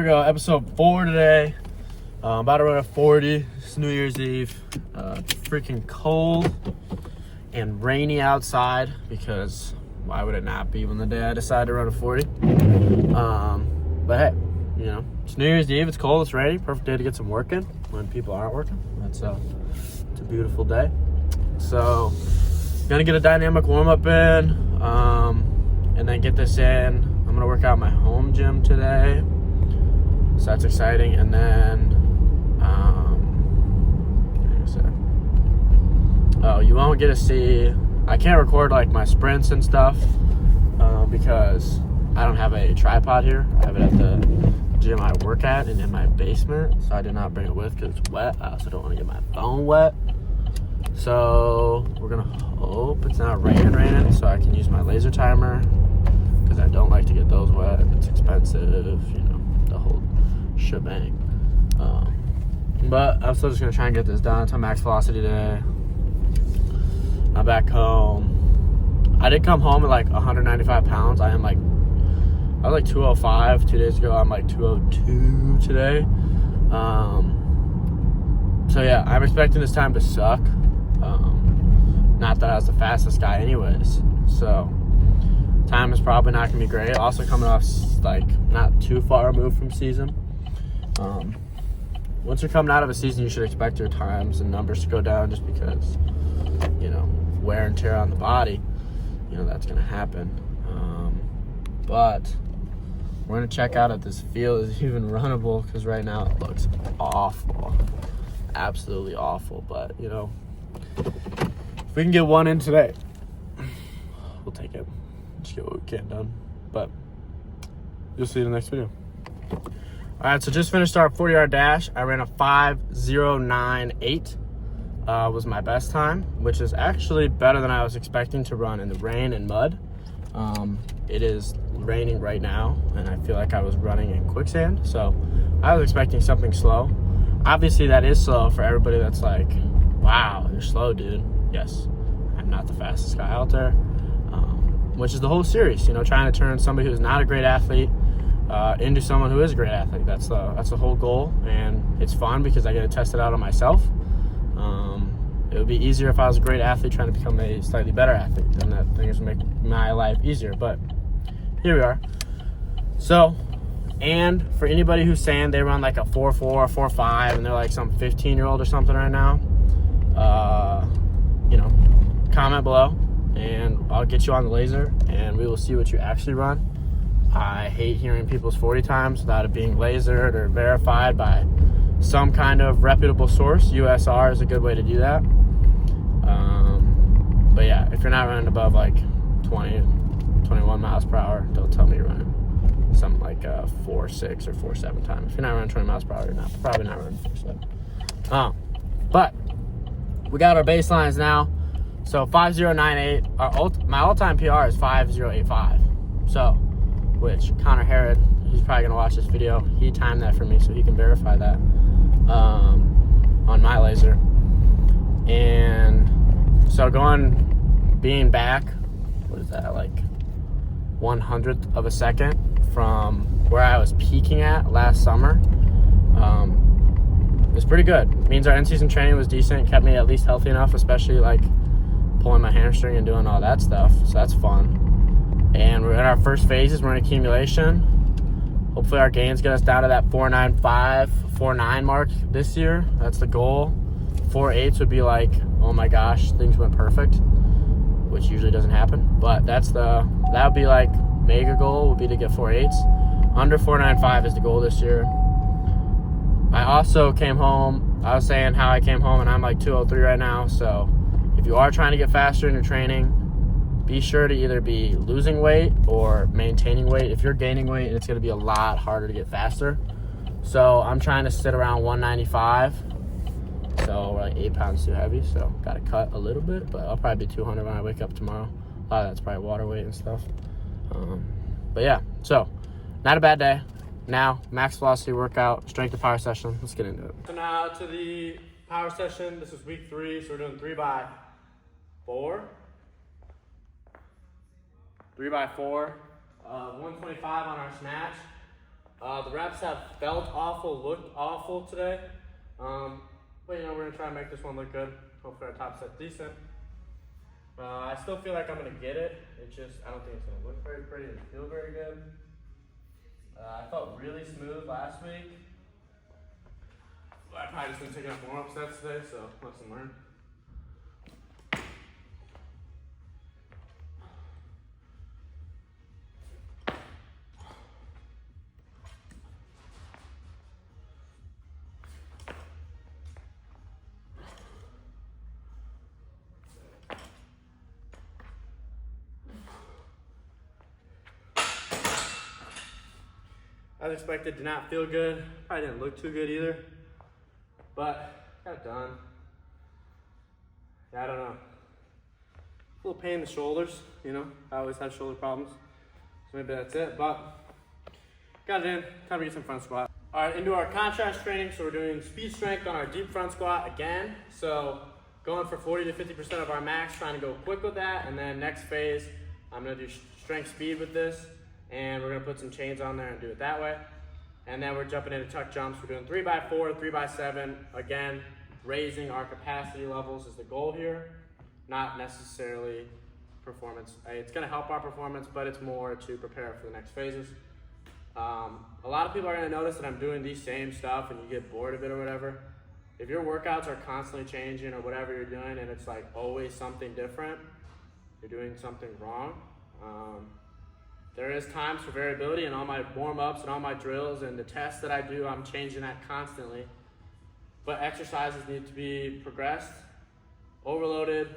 Here we go, episode 4 today. About to run a 40. It's New Year's Eve. It's freaking cold and rainy outside because why would it not be when the day I decide to run a 40? But hey, you know, it's New Year's Eve. It's cold. It's rainy. Perfect day to get some work in when people aren't working. It's a beautiful day. So, gonna get a dynamic warm up in, and then get this in. I'm gonna work out in my home gym today. So that's exciting. And then, you won't get to see, I can't record like my sprints and stuff because I don't have a tripod here. I have it at the gym I work at and in my basement. So I did not bring it with because it's wet. I also don't want to get my phone wet. So we're going to hope it's not raining so I can use my laser timer because I don't like to get those wet. It's expensive, you know, the whole shebang. But I'm still just gonna try and get this done. It's on max velocity today. I'm back home. I did come home at like 195 pounds. I was like 205 2 days ago. I'm like 202 today. So yeah, I'm expecting this time to suck. Not that I was the fastest guy anyways. So time is probably not gonna be great. Also coming off like not too far removed from season. Once you're coming out of a season, you should expect your times and numbers to go down just because, you know, wear and tear on the body, you know, that's going to happen. But we're going to check out if this field is even runnable because right now it looks awful. Absolutely awful. But, you know, if we can get one in today, we'll take it. Just get what we can done. But you'll see in the next video. All right, so just finished our 40-yard dash. I ran a 5:09.8. Was my best time, which is actually better than I was expecting to run in the rain and mud. It is raining right now, and I feel like I was running in quicksand, so I was expecting something slow. Obviously, that is slow for everybody that's like, wow, you're slow, dude. Yes, I'm not the fastest guy out there, which is the whole series, you know, trying to turn somebody who's not a great athlete into someone who is a great athlete. That's the whole goal, and it's fun because I get to test it out on myself. It would be easier if I was a great athlete trying to become a slightly better athlete. Then that thing is make my life easier. But here we are. So, and for anybody who's saying they run like a 4.4 or 4.5 and they're like some 15-year-old or something right now, you know, comment below and I'll get you on the laser and we will see what you actually run. I hate hearing people's 40 times without it being lasered or verified by some kind of reputable source. USR is a good way to do that. But yeah, if you're not running above like 20, 21 miles per hour, don't tell me you're running something like a 4.6 or 4.7 time. If you're not running 20 miles per hour, you're probably not running 4.7. But we got our baselines now. So 5:09.8. My all-time PR is 5:085. So, which Connor Herod, he's probably gonna watch this video. He timed that for me, so he can verify that on my laser. And so being back, what is that, like 1/100th of a second from where I was peaking at last summer, it's pretty good. It means our in-season training was decent, kept me at least healthy enough, especially like pulling my hamstring and doing all that stuff. So that's fun. And we're in our first phases. We're in accumulation. Hopefully our gains get us down to that 4.95, 4.9 mark this year. That's the goal. 4.8s would be like, oh my gosh, things went perfect, which usually doesn't happen. But that would be like mega goal would be to get 4.8s. Under 4.95 is the goal this year. I also came home. I was saying how I came home and I'm like 203 right now. So if you are trying to get faster in your training, be sure to either be losing weight or maintaining weight. If you're gaining weight, it's going to be a lot harder to get faster. So I'm trying to sit around 195. So we're like 8 pounds too heavy. So got to cut a little bit, but I'll probably be 200 when I wake up tomorrow. A lot of that's probably water weight and stuff. But yeah, so not a bad day. Now, max velocity workout, strength and power session. Let's get into it. So now to the power session. This is week 3, so we're doing 3x4. 3x4, 125 on our snatch. The reps have felt awful, looked awful today. But you know, we're gonna try and make this one look good. Hopefully our top set's decent. I still feel like I'm gonna get it. It's just, I don't think it's gonna look very pretty and feel very good. I felt really smooth last week. I probably just been taking up warm-up sets today, so lesson learned. As expected, did not feel good. Probably didn't look too good either, but got it done. Yeah, I don't know. A little pain in the shoulders, you know. I always have shoulder problems, so maybe that's it. But got it in. Time to get some front squat. All right, into our contrast training. So we're doing speed strength on our deep front squat again. So going for 40 to 50% of our max, trying to go quick with that. And then next phase, I'm gonna do strength speed with this. And we're gonna put some chains on there and do it that way. And then we're jumping into tuck jumps. We're doing 3x4, 3x7. Again, raising our capacity levels is the goal here, not necessarily performance. It's gonna help our performance, but it's more to prepare for the next phases. A lot of people are gonna notice that I'm doing these same stuff and you get bored of it or whatever. If your workouts are constantly changing or whatever you're doing and it's like always something different, you're doing something wrong. There is times for variability in all my warm-ups and all my drills and the tests that I do, I'm changing that constantly. But exercises need to be progressed, overloaded,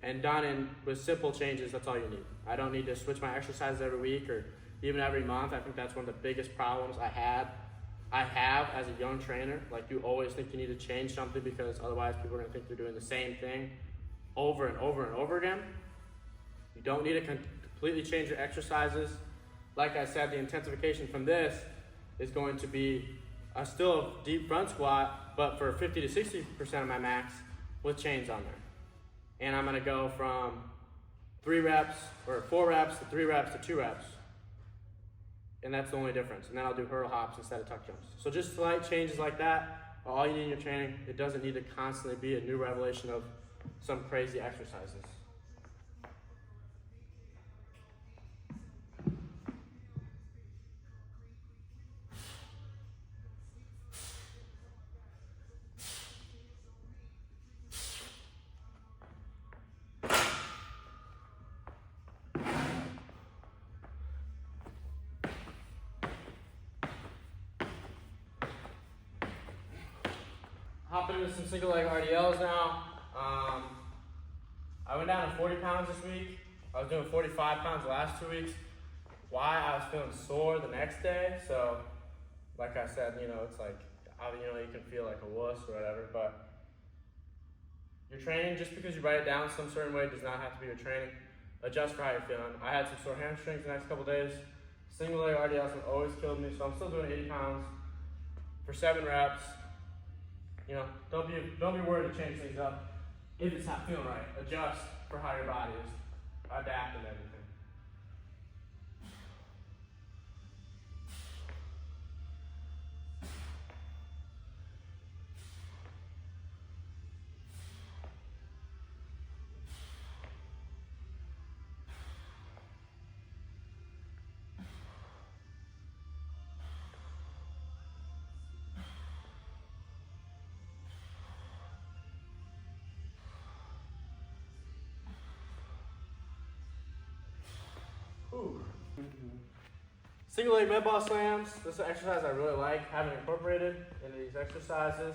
and done with simple changes. That's all you need. I don't need to switch my exercises every week or even every month. I think that's one of the biggest problems I have as a young trainer. Like, you always think you need to change something because otherwise people are gonna think you're doing the same thing over and over and over again. You don't need to completely change your exercises. Like I said, the intensification from this is going to be still a deep front squat, but for 50 to 60% of my max with chains on there. And I'm gonna go from 4 reps to 3 reps to 2 reps. And that's the only difference. And then I'll do hurdle hops instead of tuck jumps. So just slight changes like that are all you need in your training. It doesn't need to constantly be a new revelation of some crazy exercises. Hopping into some single leg RDLs now. I went down to 40 pounds this week. I was doing 45 pounds the last 2 weeks. Why? I was feeling sore the next day. So, like I said, you know, it's like, you know, you can feel like a wuss or whatever, but your training, just because you write it down some certain way, does not have to be your training. Adjust for how you're feeling. I had some sore hamstrings the next couple days. Single leg RDLs have always killed me, so I'm still doing 80 pounds for 7 reps. You know, don't be worried to change things up if it's not feeling right. Adjust for how your body is. Adapt and everything. Single leg med ball slams. This is an exercise I really like having incorporated into these exercises.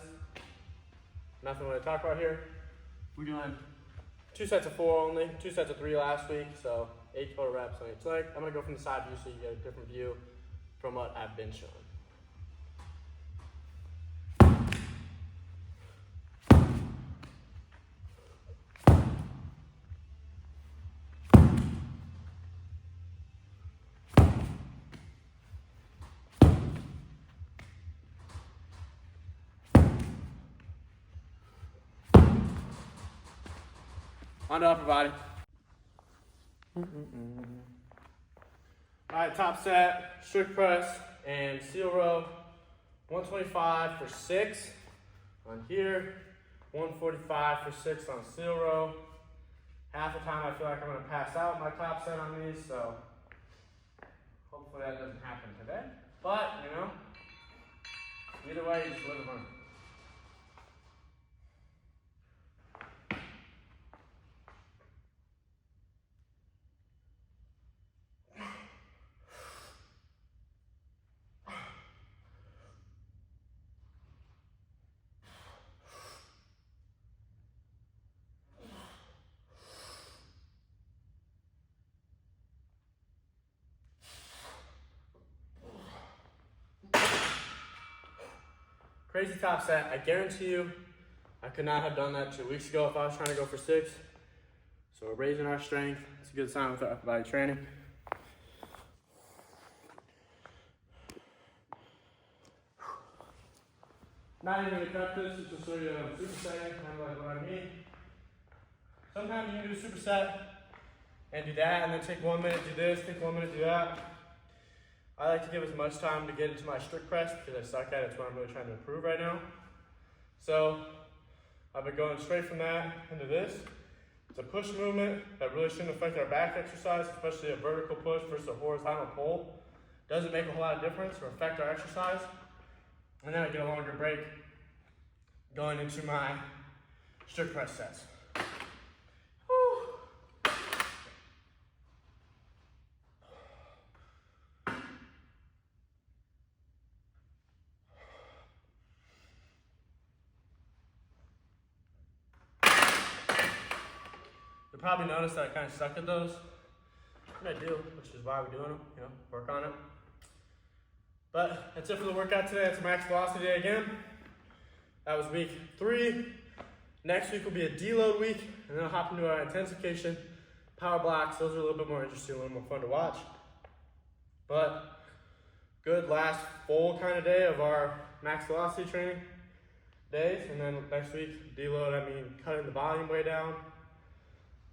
Nothing really to talk about here. We're doing 2 sets of 4 only, 2 sets of 3 last week, so 8 total reps on each leg. I'm gonna go from the side view so you get a different view from what I've been showing. On to upper body. All right, top set, strict press, and seal row, 125 for 6 on here, 145 for 6 on seal row. Half the time I feel like I'm gonna pass out my top set on these, so hopefully that doesn't happen today. But, you know, either way, you just live and learn. Crazy top set. I guarantee you, I could not have done that 2 weeks ago if I was trying to go for 6. So we're raising our strength. It's a good sign with our upper body training. Not even gonna cut this, just to show you a superset, kind of like what I mean. Sometimes you can do a superset and do that, and then take 1 minute, do this, take 1 minute, do that. I like to give as much time to get into my strict press because I suck at it. It's what I'm really trying to improve right now. So I've been going straight from that into this. It's a push movement that really shouldn't affect our back exercise, especially a vertical push versus a horizontal pull. Doesn't make a whole lot of difference or affect our exercise. And then I get a longer break going into my strict press sets. Whew. You'll probably notice that I kind of suck at those. And I do, which is why we're doing them, you know, work on it. But that's it for the workout today. It's max velocity day again. That was week 3. Next week will be a deload week, and then I'll hop into our intensification power blocks. Those are a little bit more interesting, a little more fun to watch. But good last full kind of day of our max velocity training days. And then next week, deload, I mean cutting the volume way down,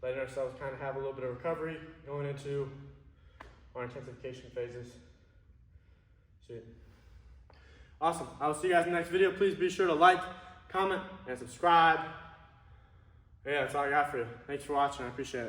letting ourselves kind of have a little bit of recovery going into our intensification phases. Sweet. Awesome. I will see you guys in the next video. Please be sure to like, comment, and subscribe. Yeah, that's all I got for you. Thanks for watching. I appreciate it.